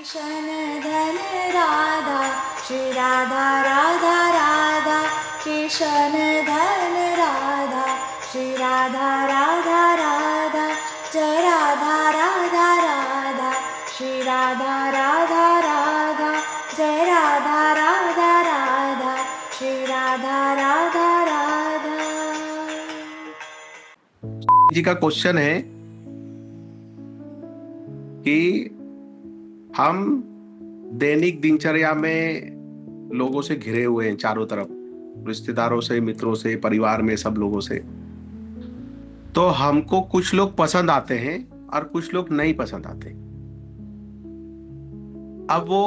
कृष्ण धन राधा श्री राधा राधा राधा कृष्ण धन राधा श्री राधा राधा राधा जय राधा राधा राधा श्री राधा राधा राधा जय राधा राधा राधा श्री राधा राधा राधा। जी का क्वेश्चन है कि हम दैनिक दिनचर्या में लोगों से घिरे हुए हैं चारों तरफ, रिश्तेदारों से, मित्रों से, परिवार में, सब लोगों से। तो हमको कुछ लोग पसंद आते हैं और कुछ लोग नहीं पसंद आते। अब वो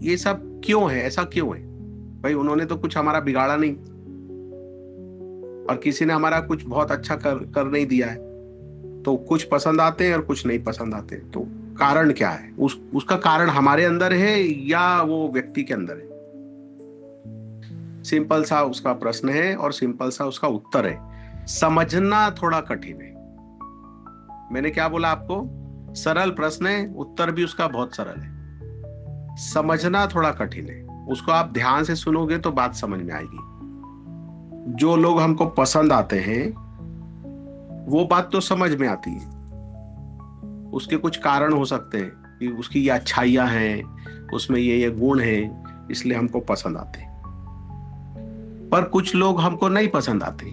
ये सब क्यों है, ऐसा क्यों है? भाई उन्होंने तो कुछ हमारा बिगाड़ा नहीं और किसी ने हमारा कुछ बहुत अच्छा कर नहीं दिया है। तो कुछ पसंद आते हैं और कुछ नहीं पसंद आते। तो कारण क्या है? उसका कारण हमारे अंदर है या वो व्यक्ति के अंदर है? सिंपल सा उसका प्रश्न है और सिंपल सा उसका उत्तर है। समझना थोड़ा कठिन है। मैंने क्या बोला आपको? सरल प्रश्न है, उत्तर भी उसका बहुत सरल है। समझना थोड़ा कठिन है, उसको आप ध्यान से सुनोगे तो बात समझ में आएगी। जो लोग हमको पसंद आते हैं वो बात तो समझ में आती है, उसके कुछ कारण हो सकते हैं कि उसकी ये अच्छाइयां हैं, उसमें ये गुण हैं, इसलिए हमको पसंद आते हैं। पर कुछ लोग हमको नहीं पसंद आते।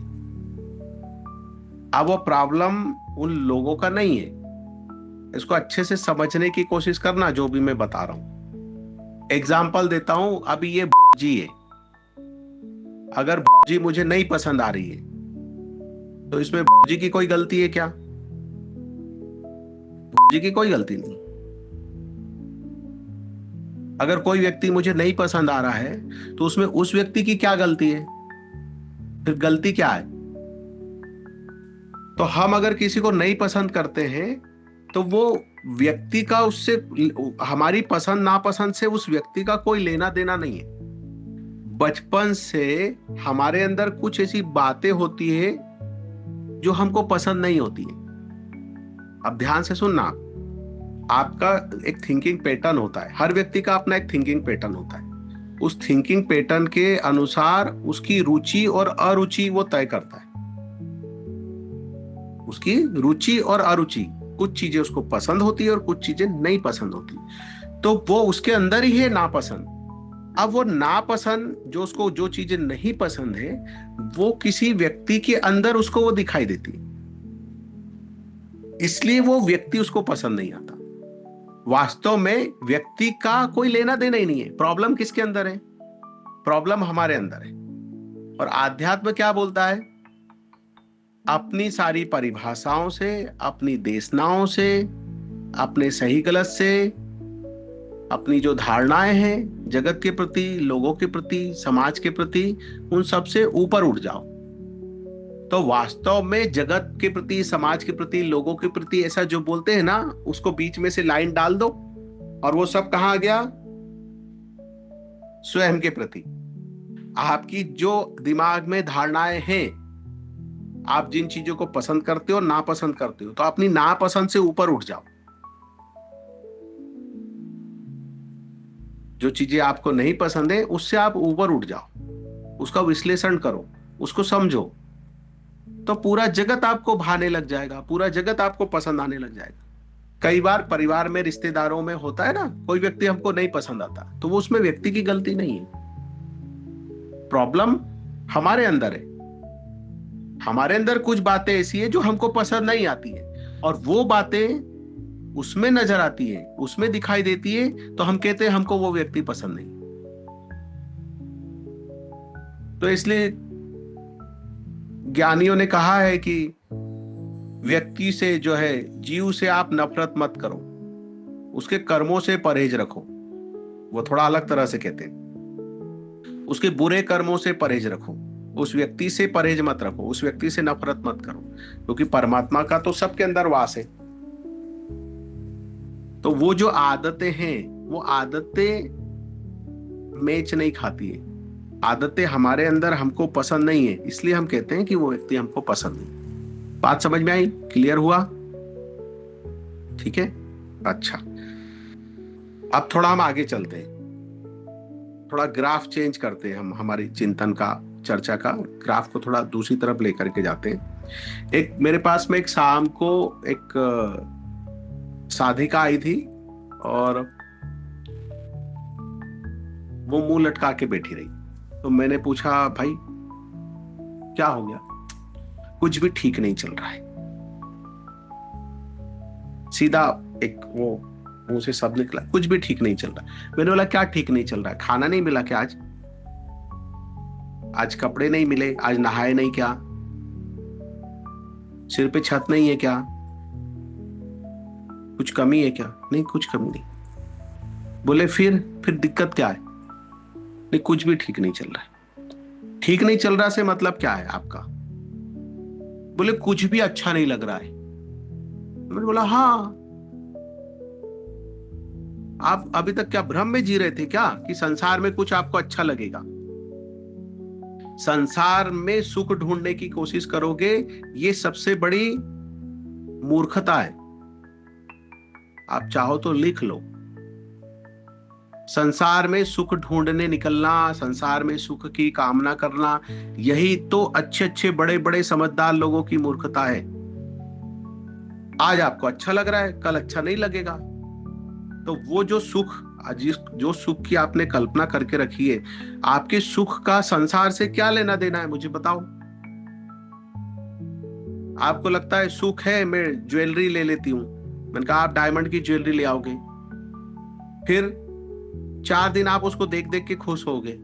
अब वो प्रॉब्लम उन लोगों का नहीं है। इसको अच्छे से समझने की कोशिश करना, जो भी मैं बता रहा हूं। एग्जाम्पल देता हूं। अभी ये जी है, अगर जी मुझे नहीं पसंद आ रही है तो इसमें जी की कोई गलती है क्या? जी की कोई गलती नहीं। अगर कोई व्यक्ति मुझे नहीं पसंद आ रहा है तो उसमें उस व्यक्ति की क्या गलती है? फिर गलती क्या है? तो हम अगर किसी को नहीं पसंद करते हैं तो वो व्यक्ति का, उससे हमारी पसंद नापसंद से उस व्यक्ति का कोई लेना देना नहीं है। बचपन से हमारे अंदर कुछ ऐसी बातें होती है जो हमको पसंद नहीं होती है। अब ध्यान से सुनना। आपका एक थिंकिंग पैटर्न होता है, हर व्यक्ति का अपना एक थिंकिंग पैटर्न होता है। उस थिंकिंग पैटर्न के अनुसार उसकी रुचि और अरुचि वो तय करता है। उसकी रुचि और अरुचि, कुछ चीजें उसको पसंद होती है और कुछ चीजें नहीं पसंद होती, तो वो उसके अंदर ही है नापसंद। अब वो नापसंद, जो उसको जो चीजें नहीं पसंद है, वो किसी व्यक्ति के अंदर उसको वो दिखाई देती है, इसलिए वो व्यक्ति उसको पसंद नहीं आता। वास्तव में व्यक्ति का कोई लेना देना ही नहीं है। प्रॉब्लम किसके अंदर है? प्रॉब्लम हमारे अंदर है। और आध्यात्म क्या बोलता है? अपनी सारी परिभाषाओं से, अपनी देशनाओं से, अपने सही गलत से, अपनी जो धारणाएं हैं जगत के प्रति, लोगों के प्रति, समाज के प्रति, उन सब से ऊपर उठ जाओ। तो वास्तव में जगत के प्रति, समाज के प्रति, लोगों के प्रति ऐसा जो बोलते हैं ना, उसको बीच में से लाइन डाल दो और वो सब कहां गया? स्वयं के प्रति। आपकी जो दिमाग में धारणाएं हैं, आप जिन चीजों को पसंद करते हो, नापसंद करते हो, तो अपनी नापसंद से ऊपर उठ जाओ। जो चीजें आपको नहीं पसंद है उससे आप ऊपर उठ जाओ, उसका विश्लेषण करो, उसको समझो, तो पूरा जगत आपको भाने लग जाएगा, पूरा जगत आपको पसंद आने लग जाएगा। कई बार परिवार में, रिश्तेदारों में होता है ना, कोई व्यक्ति हमको नहीं पसंद आता, तो वो उसमें व्यक्ति की गलती नहीं है। प्रॉब्लम हमारे अंदर है। हमारे अंदर कुछ बातें ऐसी है जो हमको पसंद नहीं आती है, और वो बातें उसमें नजर आती है, उसमें दिखाई देती है, तो हम कहते हैं हमको वो व्यक्ति पसंद नहीं। तो इसलिए ज्ञानियों ने कहा है कि व्यक्ति से, जो है जीव से, आप नफरत मत करो, उसके कर्मों से परहेज रखो। वो थोड़ा अलग तरह से कहते हैं, उसके बुरे कर्मों से परहेज रखो, उस व्यक्ति से परहेज मत रखो, उस व्यक्ति से नफरत मत करो, क्योंकि परमात्मा का तो सबके अंदर वास है। तो वो जो आदतें हैं, वो आदतें मेच नहीं खाती है। आदतें हमारे अंदर हमको पसंद नहीं है, इसलिए हम कहते हैं कि वो व्यक्ति हमको पसंद नहीं। बात समझ में आई? क्लियर हुआ? ठीक है, अच्छा। अब थोड़ा हम आगे चलते हैं, थोड़ा ग्राफ चेंज करते हैं, हम हमारी चिंतन का, चर्चा का ग्राफ को थोड़ा दूसरी तरफ लेकर के जाते हैं। एक मेरे पास में एक शाम को एक साधिका आई थी और वो मुंह लटका के बैठी रही। तो मैंने पूछा, भाई क्या हो गया? कुछ भी ठीक नहीं चल रहा है। सीधा एक वो मुंह से शब्द निकला, कुछ भी ठीक नहीं चल रहा। मैंने बोला, क्या ठीक नहीं चल रहा है? खाना नहीं मिला क्या आज? आज कपड़े नहीं मिले? आज नहाए नहीं क्या? सिर पे छत नहीं है क्या? कुछ कमी है क्या? नहीं, कुछ कमी नहीं। बोले फिर दिक्कत क्या है? नहीं, कुछ भी ठीक नहीं चल रहा है। ठीक नहीं चल रहा से मतलब क्या है आपका? बोले कुछ भी अच्छा नहीं लग रहा है। मैंने बोला, हाँ, आप अभी तक क्या भ्रम में जी रहे थे क्या कि संसार में कुछ आपको अच्छा लगेगा? संसार में सुख ढूंढने की कोशिश करोगे, ये सबसे बड़ी मूर्खता है। आप चाहो तो लिख लो, संसार में सुख ढूंढने निकलना, संसार में सुख की कामना करना, यही तो अच्छे अच्छे बड़े बड़े समझदार लोगों की मूर्खता है। आज आपको अच्छा लग रहा है, कल अच्छा नहीं लगेगा। तो वो जो सुख, जो सुख की आपने कल्पना करके रखी है, आपके सुख का संसार से क्या लेना देना है, मुझे बताओ। आपको लगता है सुख है, मैं ज्वेलरी ले लेती हूं। मैंने कहा, आप डायमंड की ज्वेलरी ले आओगे, फिर 4 दिन आप उसको देख देख के खुश होगे,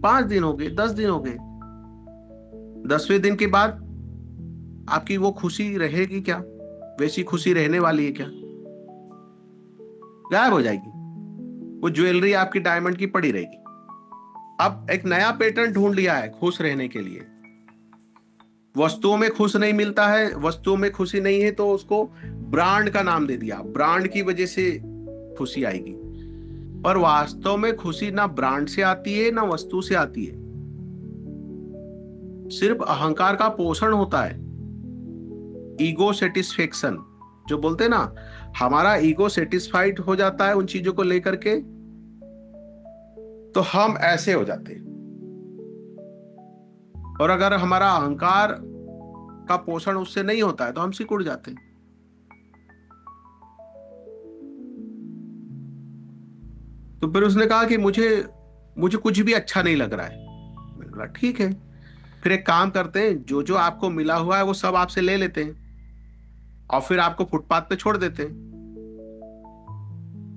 5 दिन हो गए, 10 दिन हो गए, 10वें दिन के बाद आपकी वो खुशी रहेगी क्या? वैसी खुशी रहने वाली है क्या? गायब हो जाएगी। वो ज्वेलरी आपकी डायमंड की पड़ी रहेगी। अब एक नया पैटर्न ढूंढ लिया है खुश रहने के लिए। वस्तुओं में खुश नहीं मिलता है, वस्तुओं में खुशी नहीं है, तो उसको ब्रांड का नाम दे दिया, ब्रांड की वजह से खुशी आएगी। पर वास्तव में खुशी ना ब्रांड से आती है ना वस्तु से आती है, सिर्फ अहंकार का पोषण होता है। ईगो सेटिस्फेक्शन जो बोलते हैं ना, हमारा ईगो सेटिस्फाइड हो जाता है उन चीजों को लेकर के, तो हम ऐसे हो जाते हैं। और अगर हमारा अहंकार का पोषण उससे नहीं होता है तो हम सिकुड़ जाते हैं। तो फिर उसने कहा कि मुझे कुछ भी अच्छा नहीं लग रहा है। मैंने बोला, ठीक है, फिर एक काम करते हैं, जो जो आपको मिला हुआ है वो सब आपसे ले लेते हैं और फिर आपको फुटपाथ पे छोड़ देते हैं।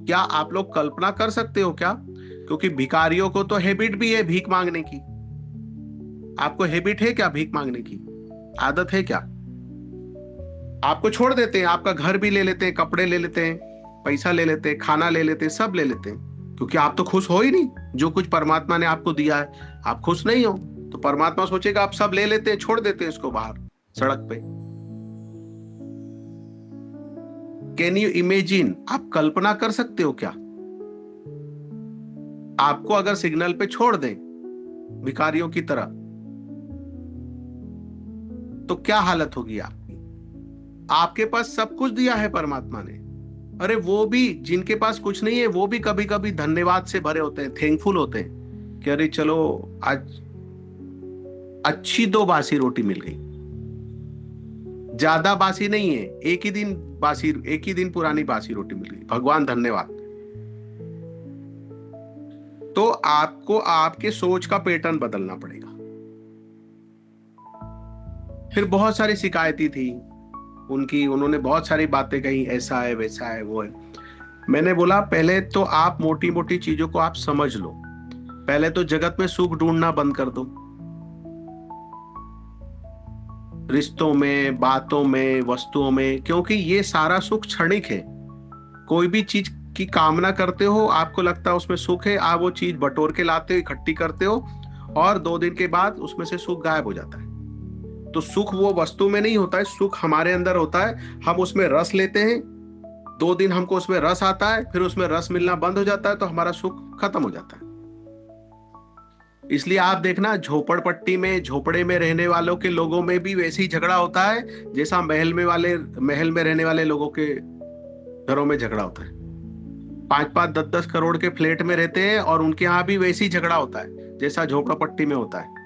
क्या आप लोग कल्पना कर सकते हो क्या? क्योंकि भिखारियों को तो हैबिट भी है भीख मांगने की। आपको हैबिट है क्या भीख मांगने की? आदत है क्या? आपको छोड़ देते हैं, आपका घर भी ले लेते हैं, कपड़े ले लेते हैं, पैसा ले लेते हैं, खाना ले लेते हैं, सब ले लेते हैं, क्योंकि आप तो खुश हो ही नहीं। जो कुछ परमात्मा ने आपको दिया है, आप खुश नहीं हो, तो परमात्मा सोचेगा आप सब ले लेते हैं, छोड़ देते हैं इसको बाहर सड़क पे। Can you imagine? आप कल्पना कर सकते हो क्या? आपको अगर सिग्नल पे छोड़ दें भिखारियों की तरह, तो क्या हालत होगी आपकी? आपके पास सब कुछ दिया है परमात्मा ने। अरे वो भी जिनके पास कुछ नहीं है, वो भी कभी कभी धन्यवाद से भरे होते हैं, थैंकफुल होते हैं कि अरे चलो आज अच्छी 2 बासी रोटी मिल गई। ज्यादा बासी नहीं है, एक ही दिन पुरानी बासी रोटी मिल गई, भगवान धन्यवाद। तो आपको आपके सोच का पैटर्न बदलना पड़ेगा। फिर बहुत सारी शिकायतें थी उन्होंने बहुत सारी बातें कही, ऐसा है वैसा है वो है। मैंने बोला, पहले तो आप मोटी मोटी चीजों को आप समझ लो, पहले तो जगत में सुख ढूंढना बंद कर दो, रिश्तों में, बातों में, वस्तुओं में, क्योंकि ये सारा सुख क्षणिक है। कोई भी चीज की कामना करते हो, आपको लगता है उसमें सुख है, आप वो चीज बटोर के लाते हो, इकट्ठी करते हो, और 2 दिन के बाद उसमें से सुख गायब हो जाता है। तो सुख वो वस्तु में नहीं होता है, सुख हमारे अंदर होता है। हम उसमें रस लेते हैं, 2 दिन हमको उसमें रस आता है, फिर उसमें रस मिलना बंद हो जाता है, तो हमारा सुख खत्म हो जाता है। इसलिए आप देखना, झोपड़पट्टी में, झोपड़े में रहने वालों के लोगों में भी वैसे ही झगड़ा होता है जैसा महल में रहने वाले लोगों के घरों में झगड़ा होता है। 5-5, 10-10 करोड़ के फ्लैट में रहते हैं और उनके यहाँ भी वैसे ही झगड़ा होता है जैसा झोपड़पट्टी में होता है।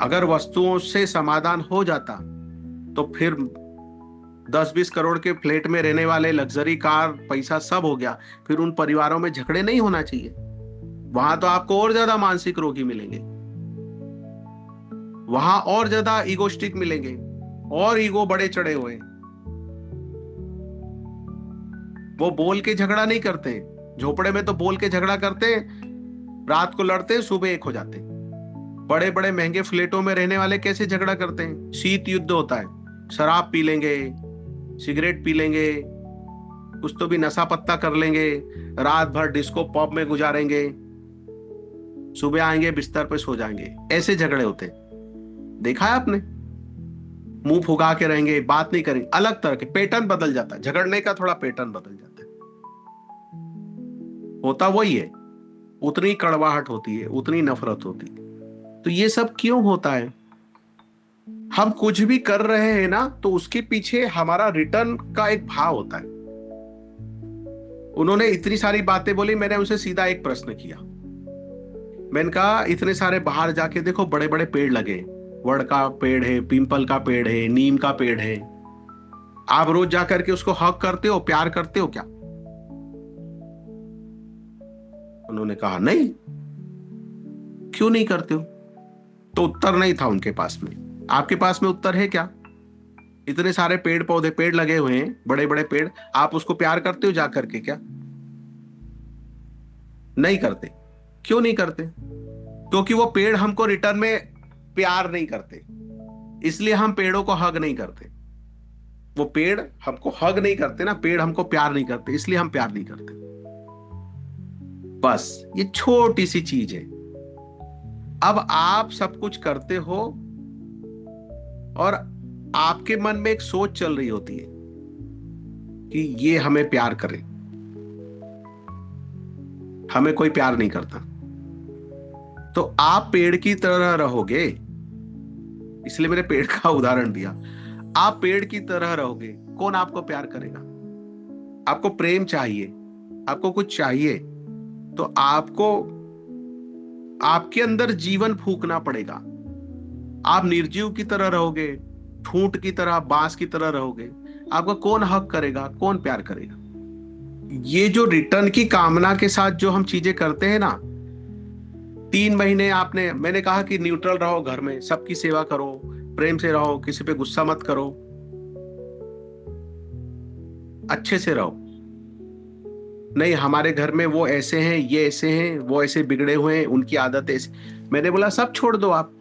अगर वस्तुओं से समाधान हो जाता तो फिर 10-20 करोड़ के फ्लैट में रहने वाले, लग्जरी कार, पैसा सब हो गया, फिर उन परिवारों में झगड़े नहीं होना चाहिए। वहां तो आपको और ज्यादा मानसिक रोगी मिलेंगे, वहां और ज्यादा ईगोस्टिक मिलेंगे और ईगो बड़े चढ़े हुए। वो बोल के झगड़ा नहीं करते, झोपड़े में तो बोल के झगड़ा करते, रात को लड़ते, सुबह एक हो जाते। बड़े बड़े महंगे फ्लैटों में रहने वाले कैसे झगड़ा करते हैं? शीत युद्ध होता है, शराब पी लेंगे, सिगरेट पी लेंगे, कुछ तो भी नशा पत्ता कर लेंगे, रात भर डिस्को पब में गुजारेंगे, सुबह आएंगे बिस्तर पे सो जाएंगे। ऐसे झगड़े होते, देखा है आपने? मुंह फुगा के रहेंगे, बात नहीं करेंगे, अलग तरह के पैटर्न बदल जाता है, झगड़ने का थोड़ा पैटर्न बदल जाता है। होता वही है, उतनी कड़वाहट होती है, उतनी नफरत होती है। तो ये सब क्यों होता है? हम कुछ भी कर रहे हैं ना, तो उसके पीछे हमारा रिटर्न का एक भाव होता है। उन्होंने इतनी सारी बातें बोली, मैंने उनसे सीधा एक प्रश्न किया। मैंने कहा इतने सारे बाहर जाके देखो, बड़े बड़े पेड़ लगे, वड़ का पेड़ है, पीपल का पेड़ है, नीम का पेड़ है, आप रोज जाकर के उसको हक करते हो, प्यार करते हो क्या? उन्होंने कहा नहीं। क्यों नहीं करते हो? तो उत्तर नहीं था उनके पास में। आपके पास में उत्तर है क्या? इतने सारे पेड़ पौधे, पेड़ लगे हुए हैं, बड़े बड़े पेड़, आप उसको प्यार करते हो जाकर के क्या? नहीं करते। क्यों नहीं करते? क्योंकि वो पेड़ हमको रिटर्न में प्यार नहीं करते, इसलिए हम पेड़ों को हग नहीं करते। वो पेड़ हमको हग नहीं करते ना, पेड़ हमको प्यार नहीं करते, इसलिए हम प्यार नहीं करते। बस ये छोटी सी चीज है। अब आप सब कुछ करते हो और आपके मन में एक सोच चल रही होती है कि ये हमें प्यार करे, हमें कोई प्यार नहीं करता, तो आप पेड़ की तरह रहोगे। इसलिए मैंने पेड़ का उदाहरण दिया। आप पेड़ की तरह रहोगे, कौन आपको प्यार करेगा? आपको प्रेम चाहिए, आपको कुछ चाहिए, तो आपको आपके अंदर जीवन फूंकना पड़ेगा। आप निर्जीव की तरह रहोगे, ठूंठ की तरह, बांस की तरह रहोगे, आपका कौन हक करेगा, कौन प्यार करेगा? ये जो रिटर्न की कामना के साथ जो हम चीजें करते हैं ना, 3 महीने मैंने कहा कि न्यूट्रल रहो, घर में सबकी सेवा करो, प्रेम से रहो, किसी पे गुस्सा मत करो, अच्छे से रहो। नहीं, हमारे घर में वो ऐसे हैं, ये ऐसे हैं, वो ऐसे बिगड़े हुए हैं, उनकी आदत ऐसे। मैंने बोला सब छोड़ दो, आप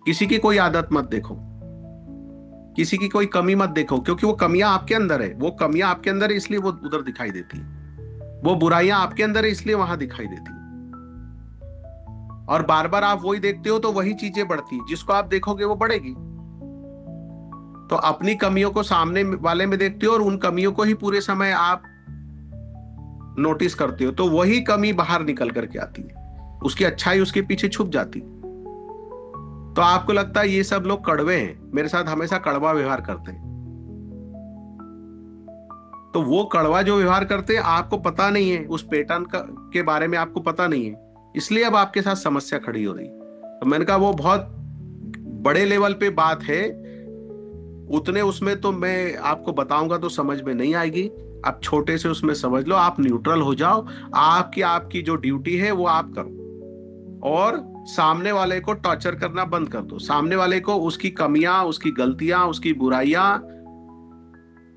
किसी की कोई आदत मत देखो, किसी की कोई कमी मत देखो, क्योंकि वो कमियां आपके अंदर है, वो कमियां आपके अंदर है इसलिए वो उधर दिखाई देती है, वो बुराइयां आपके अंदर है इसलिए वहां दिखाई देती है। और बार बार आप वही देखते हो तो वही चीजें बढ़ती, जिसको आप देखोगे वो बढ़ेगी। तो अपनी कमियों को सामने वाले में देखते हो और उन कमियों को ही पूरे समय आप नोटिस करते हो, तो वही कमी बाहर निकल करके आती है, उसकी अच्छाई उसके पीछे छुप जाती। तो आपको लगता है ये सब लोग कड़वे हैं, मेरे साथ हमेशा कड़वा व्यवहार करते हैं। तो वो कड़वा जो व्यवहार करते हैं, आपको पता नहीं है, उस पैटर्न के बारे में आपको पता नहीं है, इसलिए अब आपके साथ समस्या खड़ी हो रही। तो मैंने कहा वो बहुत बड़े लेवल पे बात है, उतने उसमें तो मैं आपको बताऊंगा तो समझ में नहीं आएगी। आप छोटे से उसमें समझ लो, आप न्यूट्रल हो जाओ, आपकी जो ड्यूटी है वो आप करो, और सामने वाले को टॉर्चर करना बंद कर दो। सामने वाले को उसकी कमियां, उसकी गलतियां, उसकी बुराइयां,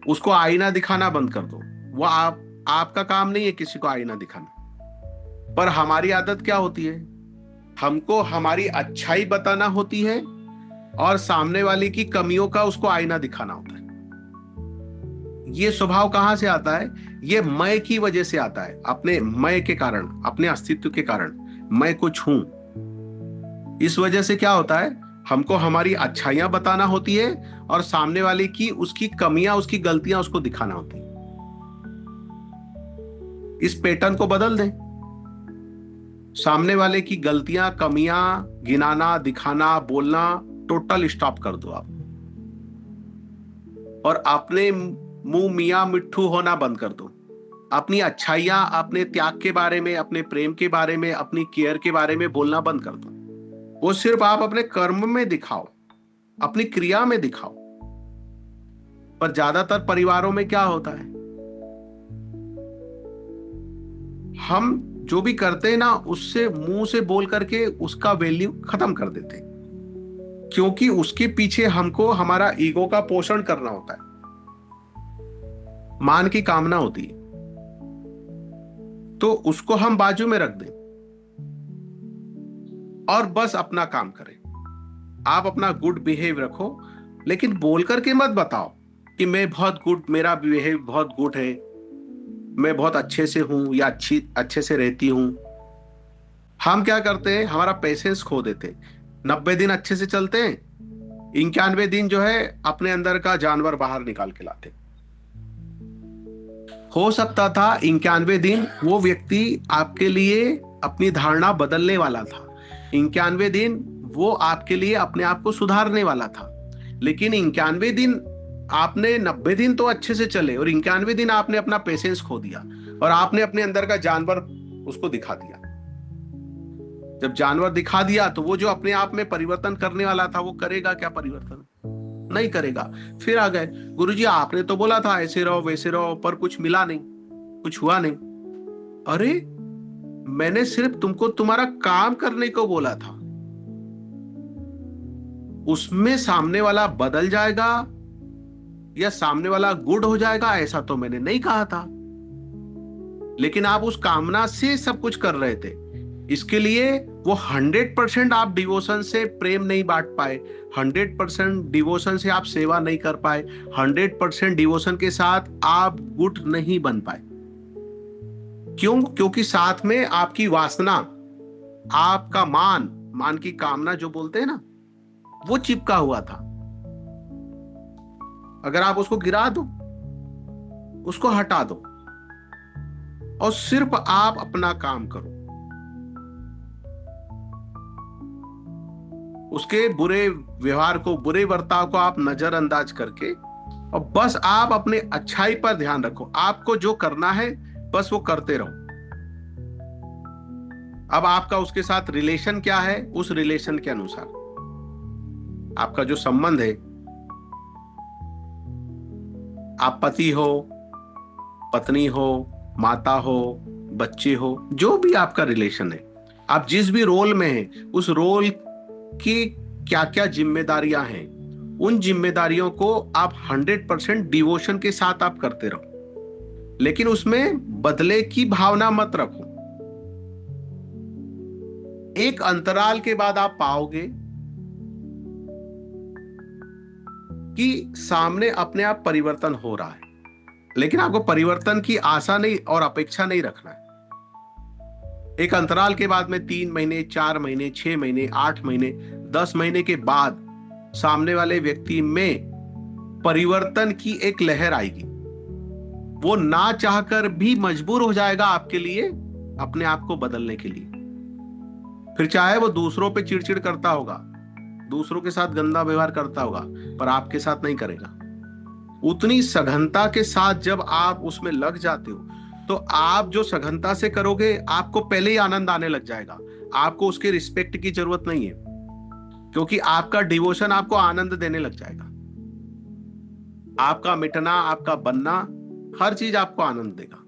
उसको आईना दिखाना बंद कर दो। वो आपका काम नहीं है किसी को आईना दिखाना। पर हमारी आदत क्या होती है? हमको हमारी अच्छाई बताना होती है और सामने वाले की कमियों का उसको आईना दिखाना होता है। ये स्वभाव कहां से आता है? ये मैं की वजह से आता है, अपने मैं के कारण, अपने अस्तित्व के कारण। मैं कुछ हूं, इस वजह से क्या होता है, हमको हमारी अच्छाइयां बताना होती है और सामने वाले की उसकी कमियां, उसकी गलतियां उसको दिखाना होती है। इस पैटर्न को बदल दें। सामने वाले की गलतियां, कमियां गिनाना, दिखाना, बोलना टोटल स्टॉप कर दो आप, और अपने मुंह मियां मिट्ठू होना बंद कर दो। अपनी अच्छाइयां, अपने त्याग के बारे में, अपने प्रेम के बारे में, अपनी केयर के बारे में बोलना बंद कर दो। वो सिर्फ आप अपने कर्म में दिखाओ, अपनी क्रिया में दिखाओ। पर ज्यादातर परिवारों में क्या होता है, हम जो भी करते हैं ना, उससे मुंह से बोल करके उसका वैल्यू खत्म कर देते हैं, क्योंकि उसके पीछे हमको हमारा ईगो का पोषण करना होता है, मान की कामना होती है, तो उसको हम बाजू में रख दें और बस अपना काम करें। आप अपना गुड बिहेव रखो, लेकिन बोल करके मत बताओ कि मैं बहुत गुड, मेरा बिहेव बहुत गुड है, मैं बहुत अच्छे से हूं या अच्छे से रहती हूं। हम क्या करते हैं, हमारा पेशेंस खो देते हैं। 90 दिन अच्छे से चलते हैं, 91 दिन जो है अपने अंदर का जानवर बाहर निकाल के लाते। हो सकता था 91 दिन वो व्यक्ति आपके लिए अपनी धारणा बदलने वाला था, 91 दिन वो आपके लिए अपने आप को सुधारने वाला था, लेकिन 91 दिन आपने 90 दिन तो अच्छे से चले और 91 दिन आपने अपना पेशेंस खो दिया और आपने अपने अंदर का जानवर उसको दिखा दिया। जब जानवर दिखा दिया तो वो जो अपने आप में परिवर्तन करने वाला था, वो करेगा क्या परिवर्तन? नहीं करेगा। फिर आ गए, गुरुजी आपने तो बोला था ऐसे रहो वैसे रहो, पर कुछ मिला नहीं, कुछ हुआ नहीं। अरे मैंने सिर्फ तुमको तुम्हारा काम करने को बोला था, उसमें सामने वाला बदल जाएगा या सामने वाला गुड हो जाएगा ऐसा तो मैंने नहीं कहा था, लेकिन आप उस कामना से सब कुछ कर रहे थे। इसके लिए वो 100% आप डिवोशन से प्रेम नहीं बांट पाए, 100% डिवोशन से आप सेवा नहीं कर पाए, 100% डिवोशन के साथ आप गुड नहीं बन पाए। क्यों? क्योंकि साथ में आपकी वासना, आपका मान की कामना जो बोलते हैं ना, वो चिपका हुआ था। अगर आप उसको गिरा दो, उसको हटा दो और सिर्फ आप अपना काम करो, उसके बुरे व्यवहार को, बुरे बर्ताव को आप नजरअंदाज करके और बस आप अपने अच्छाई पर ध्यान रखो। आपको जो करना है बस वो करते रहो। अब आपका उसके साथ रिलेशन क्या है, उस रिलेशन के अनुसार आपका जो संबंध है, आप पति हो, पत्नी हो, माता हो, बच्चे हो, जो भी आपका रिलेशन है, आप जिस भी रोल में हैं, उस रोल की क्या क्या जिम्मेदारियां हैं, उन जिम्मेदारियों को आप 100% डिवोशन के साथ आप करते रहो, लेकिन उसमें बदले की भावना मत रखो। एक अंतराल के बाद आप पाओगे कि सामने अपने आप परिवर्तन हो रहा है, लेकिन आपको परिवर्तन की आशा नहीं और अपेक्षा नहीं रखना है। एक अंतराल के बाद में 3 महीने, 4 महीने, 6 महीने, 8 महीने, 10 महीने के बाद सामने वाले व्यक्ति में परिवर्तन की एक लहर आएगी। वो ना चाहकर भी मजबूर हो जाएगा आपके लिए, अपने आप को बदलने के लिए। फिर चाहे वो दूसरों पे चिड़चिड़ करता होगा, दूसरों के साथ गंदा व्यवहार करता होगा, पर आपके साथ नहीं करेगा। उतनी सघनता के साथ जब आप उसमें लग जाते हो, तो आप जो सघनता से करोगे, आपको पहले ही आनंद आने लग जाएगा। आपको उसके रिस्पेक्ट की जरूरत नहीं है, क्योंकि आपका डिवोशन आपको आनंद देने लग जाएगा। आपका मिटना, आपका बनना, हर चीज आपको आनंद देगा।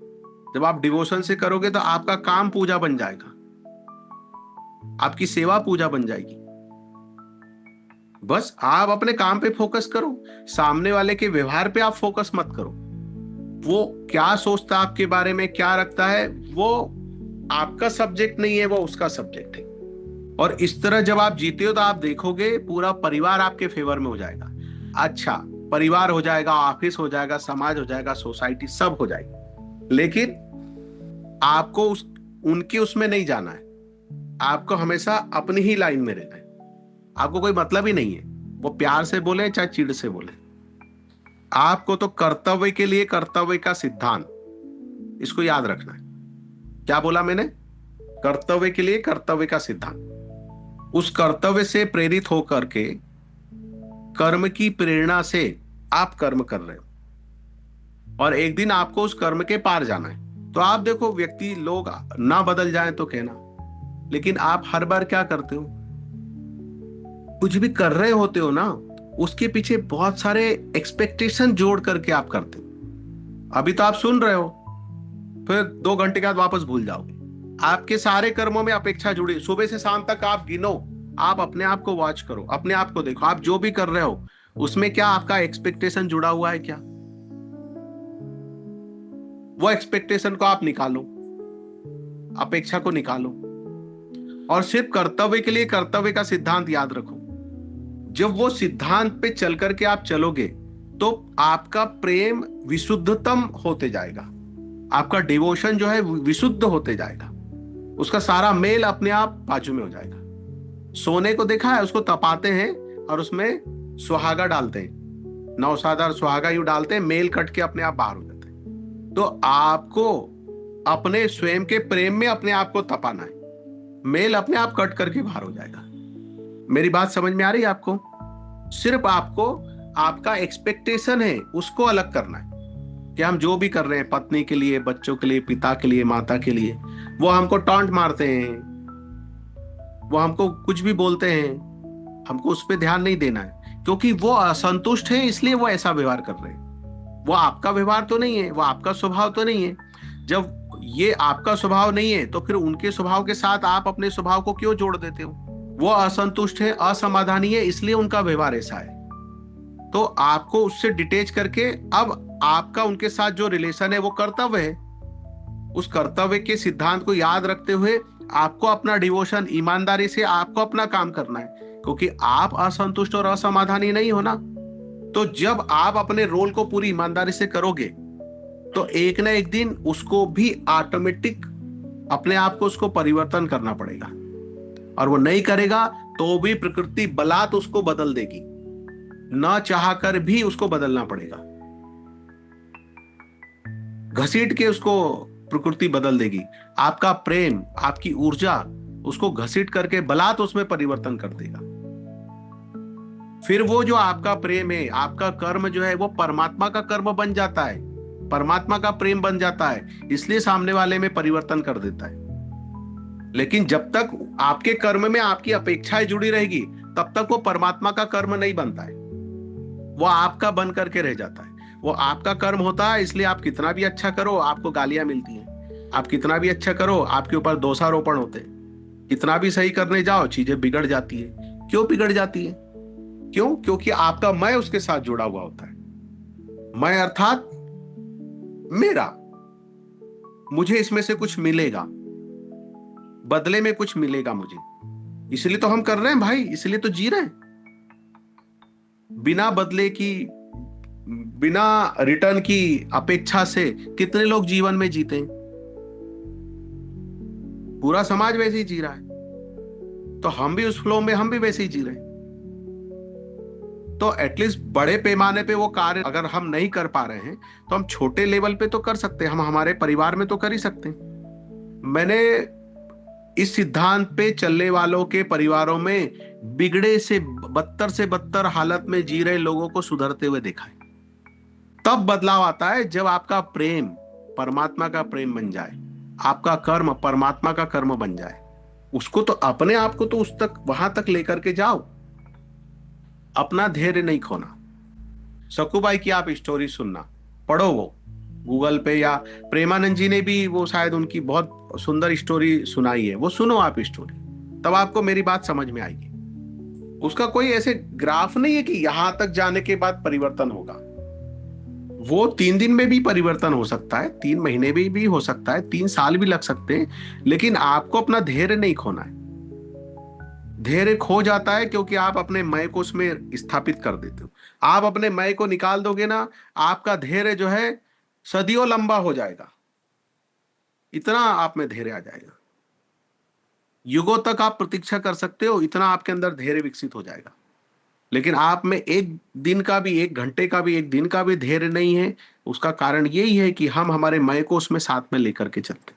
जब आप डिवोशन से करोगे तो आपका काम पूजा बन जाएगा, आपकी सेवा पूजा बन जाएगी। बस आप अपने काम पे फोकस करो, सामने वाले के व्यवहार पे आप फोकस मत करो। वो क्या सोचता है आपके बारे में, क्या रखता है, वो आपका सब्जेक्ट नहीं है, वो उसका सब्जेक्ट है। और इस तरह जब आप जीते हो तो आप देखोगे पूरा परिवार आपके फेवर में हो जाएगा। अच्छा, परिवार हो जाएगा, ऑफिस हो जाएगा, समाज हो जाएगा, सोसाइटी सब हो जाएगी, लेकिन आपको उनके उसमें नहीं जाना है। आपको हमेशा अपनी ही लाइन में रहना है। आपको कोई मतलब ही नहीं है, वो प्यार से बोले चाहे चिढ़ से बोले। आपको तो कर्तव्य के लिए कर्तव्य का सिद्धांत, इसको याद रखना है। क्या बोला मैंने? कर्तव्य के लिए कर्तव्य का सिद्धांत। उस कर्तव्य से प्रेरित होकर के, कर्म की प्रेरणा से आप कर्म कर रहे हो, और एक दिन आपको उस कर्म के पार जाना है। तो आप देखो, व्यक्ति लोग ना बदल जाए तो कहना, लेकिन आप हर बार क्या करते हो, कुछ भी कर रहे होते हो ना, उसके पीछे बहुत सारे एक्सपेक्टेशन जोड़ करके आप करते हो। अभी तो आप सुन रहे हो, फिर 2 घंटे के बाद वापस भूल जाओगे। आपके सारे कर्मों में अपेक्षा जुड़ी, सुबह से शाम तक आप गिनो, आप अपने आप को वॉच करो, अपने आप को देखो, आप जो भी कर रहे हो उसमें क्या आपका एक्सपेक्टेशन जुड़ा हुआ है क्या? वो एक्सपेक्टेशन को आप निकालो, अपेक्षा को निकालो, और सिर्फ कर्तव्य के लिए कर्तव्य का सिद्धांत याद रखो। जब वो सिद्धांत पे चल करके आप चलोगे तो आपका प्रेम विशुद्धतम होते जाएगा, आपका डिवोशन जो है विशुद्ध होते जाएगा, उसका सारा मेल अपने आप बाजू में हो जाएगा। सोने को देखा है, उसको तपाते हैं और उसमें सुहागा डालते हैं, नौसादार सुहागा यूं डालते हैं, मेल कट के अपने आप बाहर हो जाते हैं। तो आपको अपने स्वयं के प्रेम में अपने आप को तपाना है, मेल अपने आप कट करके बाहर हो जाएगा। मेरी बात समझ में आ रही है आपको? सिर्फ आपको आपका एक्सपेक्टेशन है उसको अलग करना है कि हम जो भी कर रहे हैं पत्नी के लिए, बच्चों के लिए, पिता के लिए, माता के लिए, वो हमको टॉन्ट मारते हैं, वो हमको कुछ भी बोलते हैं, हमको उस पर ध्यान नहीं देना है, क्योंकि वो असंतुष्ट है इसलिए वो ऐसा व्यवहार कर रहे हैं। वो आपका व्यवहार तो नहीं है, वो आपका स्वभाव तो नहीं है। जब ये आपका स्वभाव नहीं है तो फिर उनके स्वभाव के साथ आप अपने स्वभाव को क्यों जोड़ देते हो? वो असंतुष्ट है, असमाधानी है, इसलिए उनका व्यवहार ऐसा है। तो आपको उससे डिटेच करके अब आपका उनके साथ जो रिलेशन है वो कर्तव्य है, उस कर्तव्य के सिद्धांत को याद रखते हुए आपको अपना डिवोशन, ईमानदारी से आपको अपना काम करना है, क्योंकि आप असंतुष्ट और असमाधानी नहीं हो ना। तो जब आप अपने रोल को पूरी ईमानदारी से करोगे तो एक ना एक दिन उसको भी ऑटोमेटिक अपने आप को उसको परिवर्तन करना पड़ेगा, और वो नहीं करेगा तो भी प्रकृति बलात् उसको बदल देगी, ना चाहकर भी उसको बदलना पड़ेगा, घसीट के उसको प्रकृति बदल देगी। आपका प्रेम, आपकी ऊर्जा उसको घसीट करके बलात् उसमें परिवर्तन कर देगा। फिर वो जो आपका प्रेम है, आपका कर्म जो है वो परमात्मा का कर्म बन जाता है, परमात्मा का प्रेम बन जाता है, इसलिए सामने वाले में परिवर्तन कर देता है। लेकिन जब तक आपके कर्म में आपकी अपेक्षाएं जुड़ी रहेगी तब तक वो परमात्मा का कर्म नहीं बनता है, वो आपका बन करके रह जाता है। वो आपका कर्म होता है, इसलिए आप कितना भी अच्छा करो आपको गालियां मिलती हैं, आप कितना भी अच्छा करो आपके ऊपर दोषारोपण होते हैं, कितना भी सही करने जाओ चीजें बिगड़ जाती है। क्यों बिगड़ जाती है? क्यों? क्योंकि आपका मैं उसके साथ जुड़ा हुआ होता है। मैं अर्थात मेरा, मुझे इसमें से कुछ मिलेगा, बदले में कुछ मिलेगा मुझे, इसलिए तो हम कर रहे हैं भाई, इसलिए तो जी रहे हैं। बिना बदले की, बिना रिटर्न की अपेक्षा से कितने लोग जीवन में जीते हैं? पूरा समाज वैसे ही जी रहा है, तो हम भी उस फ्लो में हम भी वैसे ही जी रहे हैं। तो एटलीस्ट बड़े पैमाने पे वो कार्य अगर हम नहीं कर पा रहे हैं तो हम छोटे लेवल पे तो कर सकते हैं, हम हमारे परिवार में तो कर ही सकते हैं। मैंने इस सिद्धांत पे चलने वालों के परिवारों में बिगड़े से बदतर हालत में जी रहे लोगों को सुधरते हुए देखा है। तब बदलाव आता है जब आपका प्रेम परमात्मा का प्रेम बन जाए, आपका कर्म परमात्मा का कर्म बन जाए। उसको तो अपने आप को तो उस तक, वहां तक लेकर के जाओ, अपना धैर्य नहीं खोना। सकुबाई की आप स्टोरी सुनना, पढ़ो, वो गूगल पे, या प्रेमानंद जी ने भी वो शायद उनकी बहुत सुंदर स्टोरी सुनाई है, वो सुनो आप स्टोरी, तब आपको मेरी बात समझ में आएगी। उसका कोई ऐसे ग्राफ नहीं है कि यहां तक जाने के बाद परिवर्तन होगा। वो 3 दिन में भी परिवर्तन हो सकता है, 3 महीने में भी हो सकता है, 3 साल भी लग सकते हैं, लेकिन आपको अपना धैर्य नहीं खोना है। धैर्य खो जाता है क्योंकि आप अपने मैं को उसमें स्थापित कर देते हो। आप अपने मैं को निकाल दोगे ना, आपका धैर्य जो है सदियों लंबा हो जाएगा, इतना आप में धैर्य आ जाएगा। युगों तक आप प्रतीक्षा कर सकते हो, इतना आपके अंदर धैर्य विकसित हो जाएगा। लेकिन आप में एक दिन का भी, 1 घंटे का भी, 1 दिन का भी धैर्य नहीं है। उसका कारण यही है कि हम हमारे मैं को उसमें साथ में लेकर के चलते।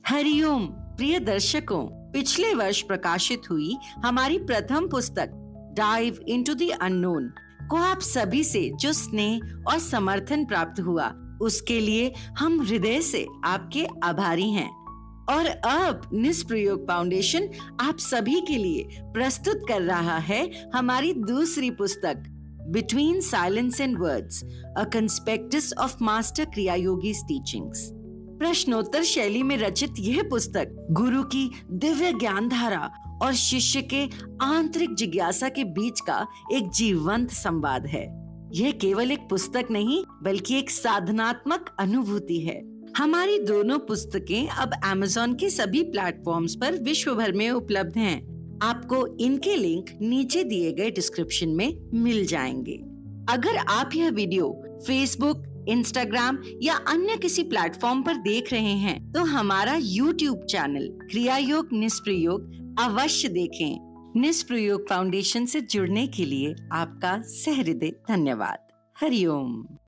हरिओम प्रिय दर्शकों, पिछले वर्ष प्रकाशित हुई हमारी प्रथम पुस्तक डाइव इनटू द अननोन को आप सभी से जो स्नेह और समर्थन प्राप्त हुआ उसके लिए हम हृदय से आपके आभारी हैं। और अब निष्प्रयोग फाउंडेशन आप सभी के लिए प्रस्तुत कर रहा है हमारी दूसरी पुस्तक between silence and words, a conspectus of master Kriya yogi's teachings. प्रश्नोत्तर शैली में रचित यह पुस्तक गुरु की दिव्य ज्ञान धारा और शिष्य के आंतरिक जिज्ञासा के बीच का एक जीवंत संवाद है। यह केवल एक पुस्तक नहीं बल्कि एक साधनात्मक अनुभूति है। हमारी दोनों पुस्तकें अब Amazon के सभी प्लेटफॉर्म्स पर विश्व भर में उपलब्ध हैं। आपको इनके लिंक नीचे दिए गए डिस्क्रिप्शन में मिल जाएंगे। अगर आप यह वीडियो Facebook, Instagram या अन्य किसी प्लेटफॉर्म पर देख रहे हैं तो हमारा YouTube चैनल क्रिया योग निष्प्रयोग अवश्य देखें। निष्प्रयोग फाउंडेशन से जुड़ने के लिए आपका सहृदय धन्यवाद। हरिओम।